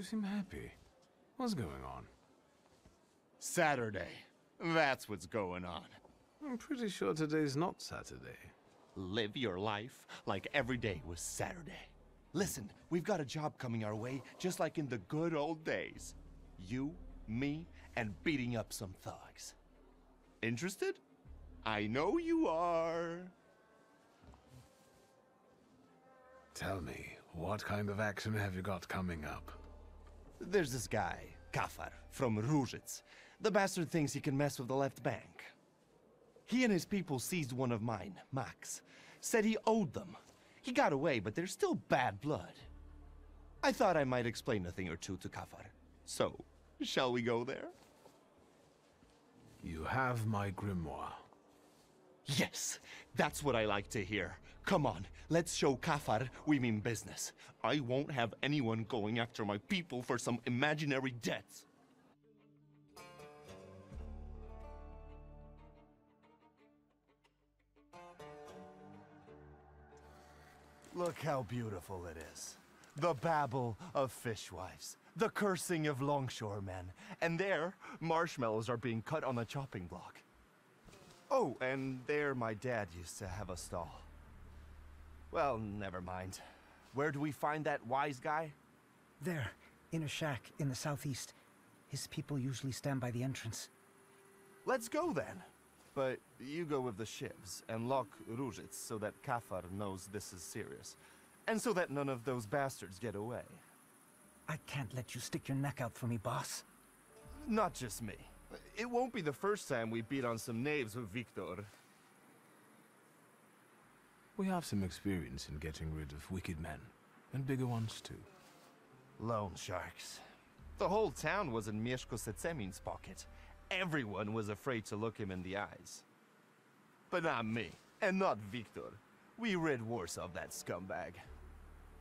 You seem happy. What's going on? Saturday. That's what's going on. I'm pretty sure today's not Saturday. Live your life like every day was Saturday. Listen, we've got a job coming our way, just like in the good old days. You, me, and beating up some thugs. Interested? I know you are. Tell me, what kind of action have you got coming up? There's this guy, Kafar, from Różyc. The bastard thinks he can mess with the left bank. He and his people seized one of mine, Max. Said he owed them. He got away, but there's still bad blood. I thought I might explain a thing or two to Kafar. So, shall we go there? You have my grimoire. Yes, that's what I like to hear. Come on, let's show Kafar we mean business. I won't have anyone going after my people for some imaginary debts. Look how beautiful it is. The babble of fishwives, the cursing of longshoremen, and there, marshmallows are being cut on a chopping block. Oh, and there my dad used to have a stall. Well, never mind. Where do we find that wise guy? There, in a shack in the southeast. His people usually stand by the entrance. Let's go then. But you go with the shivs and lock Różyc so that Kafar knows this is serious. And so that none of those bastards get away. I can't let you stick your neck out for me, boss. Not just me. It won't be the first time we beat on some knaves with Victor. We have some experience in getting rid of wicked men, and bigger ones too. Loan sharks. The whole town was in Mieszko Sezemin's pocket. Everyone was afraid to look him in the eyes. But not me, and not Victor. We rid worse of that scumbag.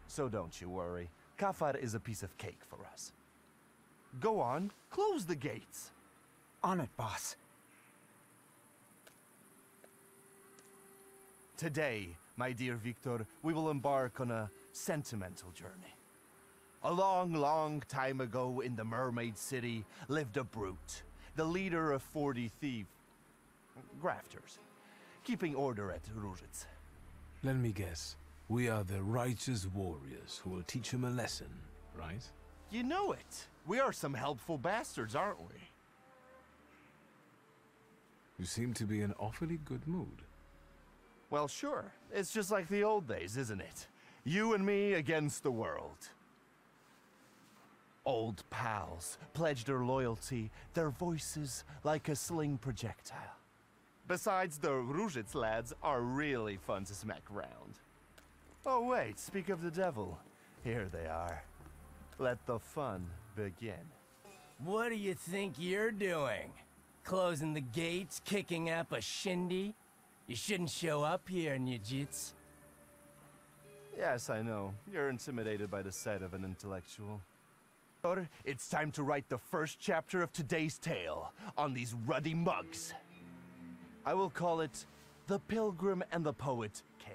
So don't you worry. Kafar is a piece of cake for us. Go on, close the gates. On it, boss. Today, my dear Victor, we will embark on a sentimental journey. A long, long time ago in the Mermaid City lived a brute, the leader of 40 grafters, keeping order at Różyc. Let me guess. We are the righteous warriors who will teach him a lesson, right? You know it. We are some helpful bastards, aren't we? You seem to be in awfully good mood. Well, sure. It's just like the old days, isn't it? You and me against the world. Old pals pledged their loyalty, their voices like a sling projectile. Besides, the Różyc lads are really fun to smack round. Oh wait, speak of the devil. Here they are. Let the fun begin. What do you think you're doing? Closing the gates, kicking up a shindy? You shouldn't show up here, Nijits. Yes, I know. You're intimidated by the sight of an intellectual. It's time to write the first chapter of today's tale on these ruddy mugs. I will call it The Pilgrim and the Poet K.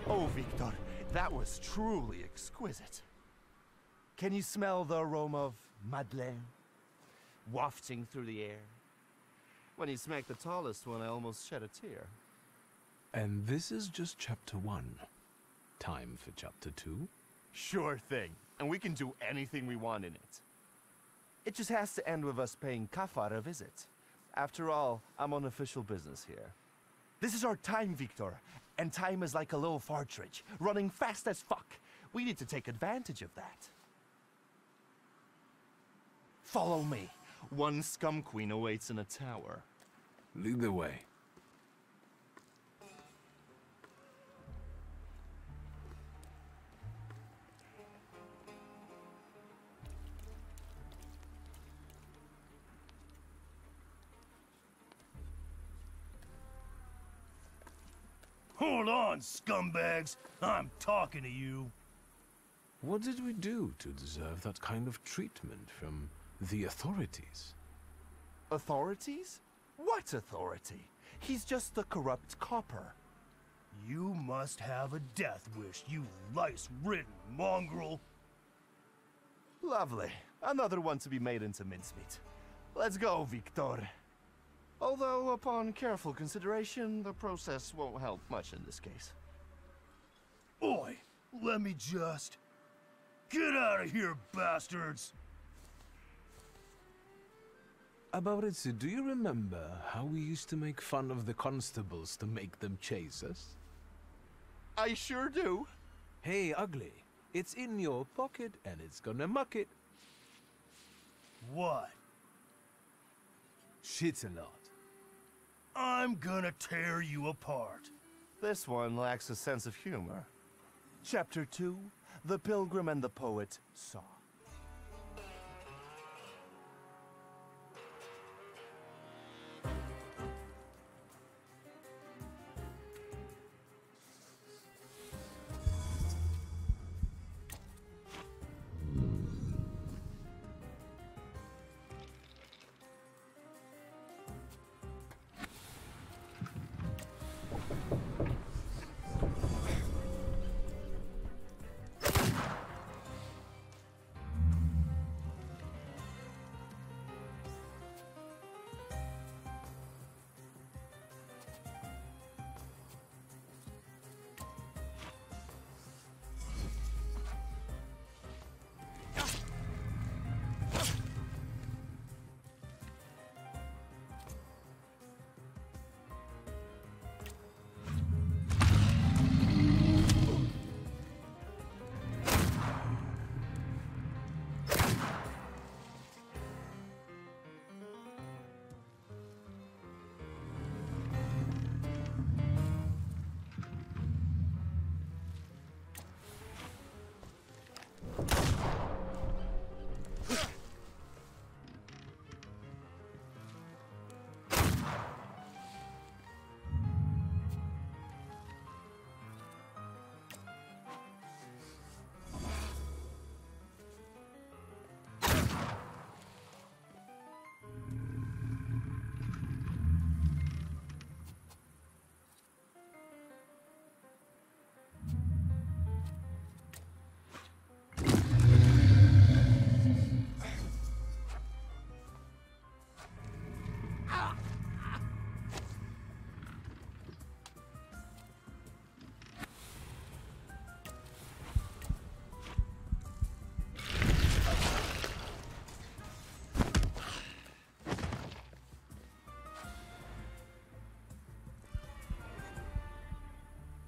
Oh, Victor, that was truly exquisite. Can you smell the aroma of Madeleine wafting through the air? When you smacked the tallest one, I almost shed a tear. And this is just chapter 1. Time for chapter 2? Sure thing, and we can do anything we want in it. It just has to end with us paying Kafar a visit. After all, I'm on official business here. This is our time, Victor, and time is like a little partridge, running fast as fuck. We need to take advantage of that. Follow me. One scum queen awaits in a tower. Lead the way. Hold on, scumbags. I'm talking to you. What did we do to deserve that kind of treatment from the authorities? Authorities? What authority? He's just the corrupt copper. You must have a death wish, you lice-ridden mongrel. Lovely. Another one to be made into mincemeat. Let's go, Victor. Although, upon careful consideration, the process won't help much in this case. Oi, let me just... Get out of here, bastards! Abaurycy, do you remember how we used to make fun of the constables to make them chase us? I sure do. Hey, ugly, it's in your pocket and it's gonna muck it. What? Shit a lot. I'm gonna tear you apart. This one lacks a sense of humor. Chapter 2, The Pilgrim and the Poet Saw.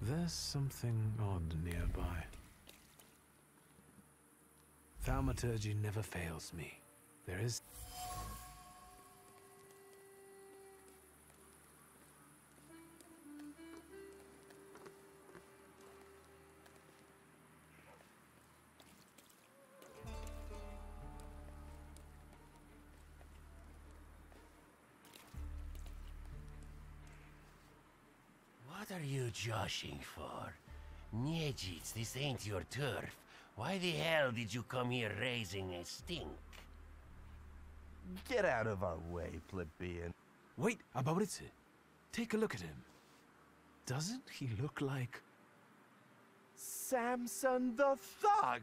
There's something odd nearby. Thaumaturge never fails me. There is... What are you joshing for? Niedzits, this ain't your turf. Why the hell did you come here raising a stink? Get out of our way, plebeian. Wait, Abaurycy. Take a look at him. Doesn't he look like... Samson the Thug!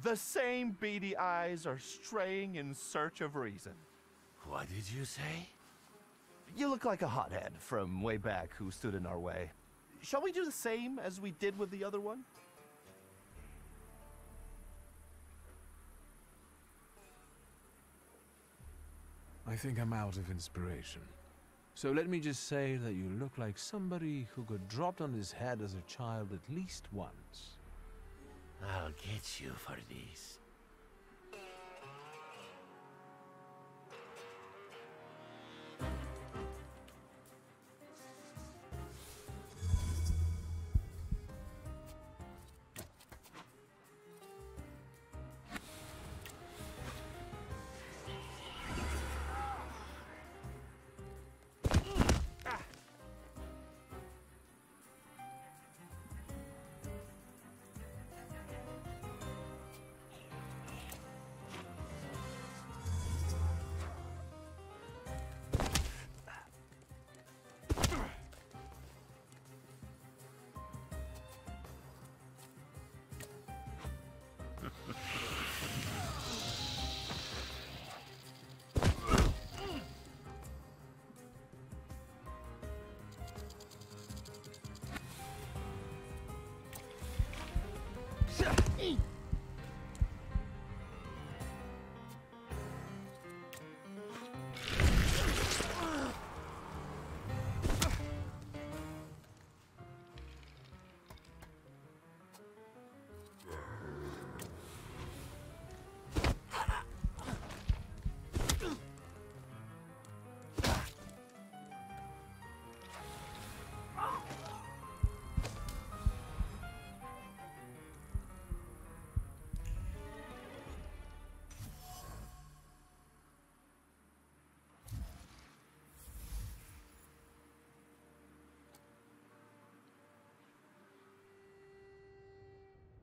The same beady eyes are straying in search of reason. What did you say? You look like a hothead from way back who stood in our way. shall we do the same as we did with the other one? I think I'm out of inspiration. So let me just say that you look like somebody who got dropped on his head as a child at least once. I'll get you for this.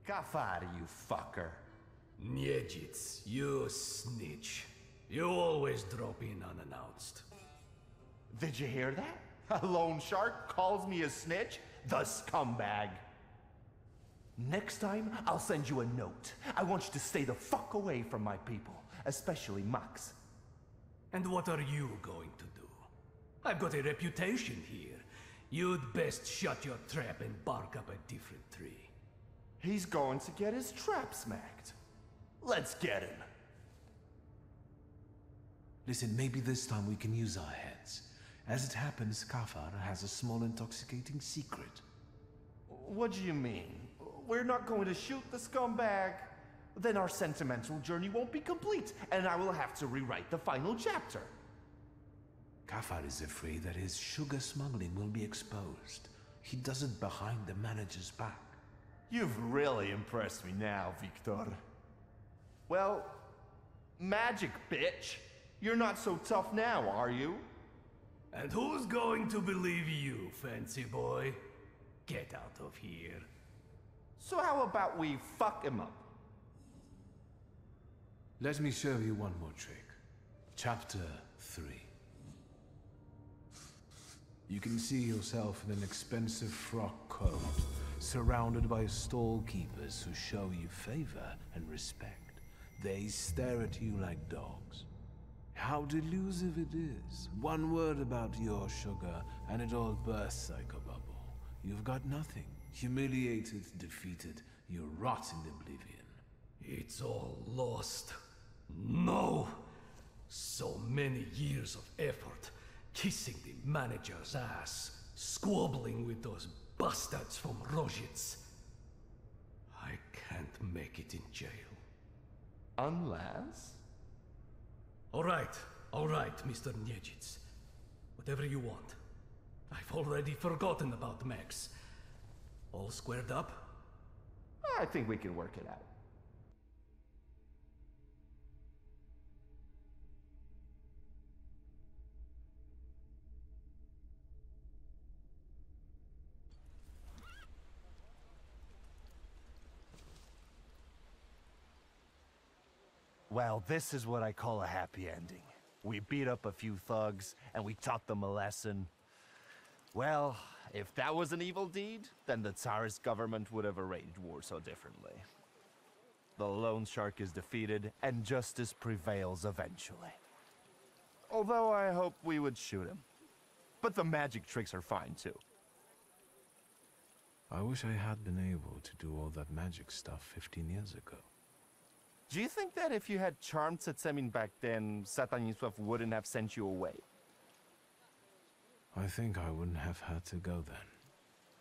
Kafari, you fucker. Niedzic, you snitch. You always drop in unannounced. Did you hear that? A loan shark calls me a snitch? The scumbag. Next time, I'll send you a note. I want you to stay the fuck away from my people, especially Max. And what are you going to do? I've got a reputation here. You'd best shut your trap and bark up a different tree. He's going to get his trap smacked. Let's get him. Listen, maybe this time we can use our heads. As it happens, Kafar has a small intoxicating secret. What do you mean? We're not going to shoot the scumbag? Then our sentimental journey won't be complete, and I will have to rewrite the final chapter. Kafar is afraid that his sugar smuggling will be exposed. He does it behind the manager's back. You've really impressed me now, Victor. Well, magic, bitch. You're not so tough now, are you? And who's going to believe you, fancy boy? Get out of here. So how about we fuck him up? Let me show you one more trick. Chapter 3. You can see yourself in an expensive frock coat, surrounded by stall keepers who show you favor and respect. They stare at you like dogs. How delusive it is. One word about your sugar, and it all bursts like a bubble. You've got nothing. Humiliated, defeated, you rot in oblivion. It's all lost. No! So many years of effort, kissing the manager's ass, squabbling with those bastards from Rozhitz. I can't make it in jail. Unless? All right, Mr. Niedzic. Whatever you want. I've already forgotten about Max. All squared up? I think we can work it out. Well, this is what I call a happy ending. We beat up a few thugs, and we taught them a lesson. Well, if that was an evil deed, then the Tsarist government would have arranged war so differently. The loan shark is defeated, and justice prevails eventually. Although I hope we would shoot him. But the magic tricks are fine, too. I wish I had been able to do all that magic stuff 15 years ago. Do you think that if you had charmed Setsemin back then, Satanisław wouldn't have sent you away? I think I wouldn't have had to go then.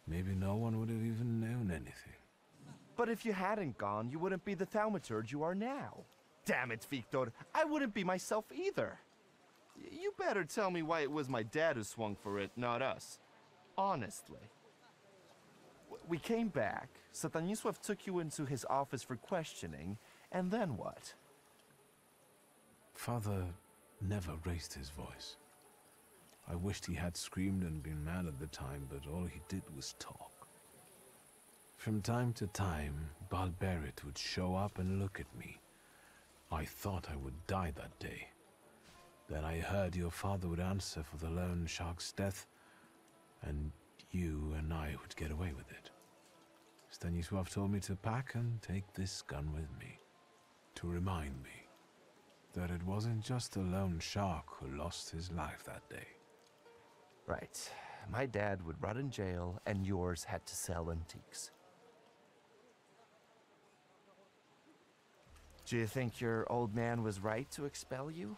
Maybe no one would have even known anything. But if you hadn't gone, you wouldn't be the Thaumaturge you are now. Damn it, Victor, I wouldn't be myself either. You better tell me why it was my dad who swung for it, not us. Honestly. We came back, Satanisław took you into his office for questioning, and then what? Father never raised his voice. I wished he had screamed and been mad at the time, but all he did was talk. From time to time, Abaurycy would show up and look at me. I thought I would die that day. Then I heard your father would answer for the lone shark's death, and you and I would get away with it. Stanisław told me to pack and take this gun with me, to remind me that it wasn't just a lone shark who lost his life that day. Right. My dad would rot in jail, and yours had to sell antiques. Do you think your old man was right to expel you?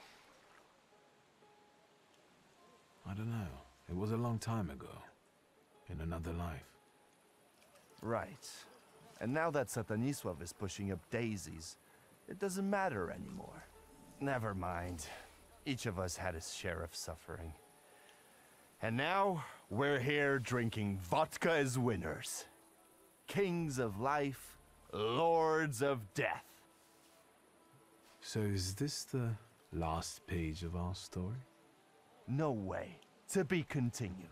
I don't know. It was a long time ago. In another life. Right. And now that Satanisław is pushing up daisies, it doesn't matter anymore. Never mind. Each of us had his share of suffering. And now, we're here drinking vodka as winners. Kings of life, lords of death. So is this the last page of our story? No way. To be continued.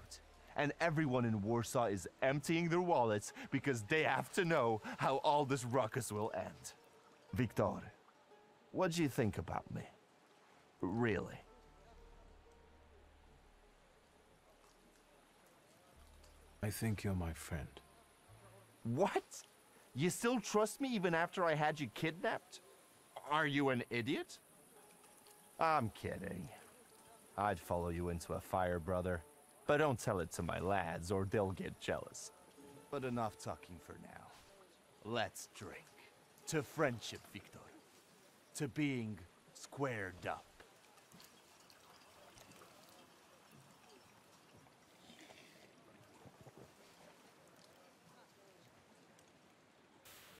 And everyone in Warsaw is emptying their wallets because they have to know how all this ruckus will end. Victor, what do you think about me? Really? I think you're my friend. What? You still trust me even after I had you kidnapped? Are you an idiot? I'm kidding. I'd follow you into a fire, brother. But don't tell it to my lads or they'll get jealous. But enough talking for now. Let's drink. To friendship, Victor. To being squared up.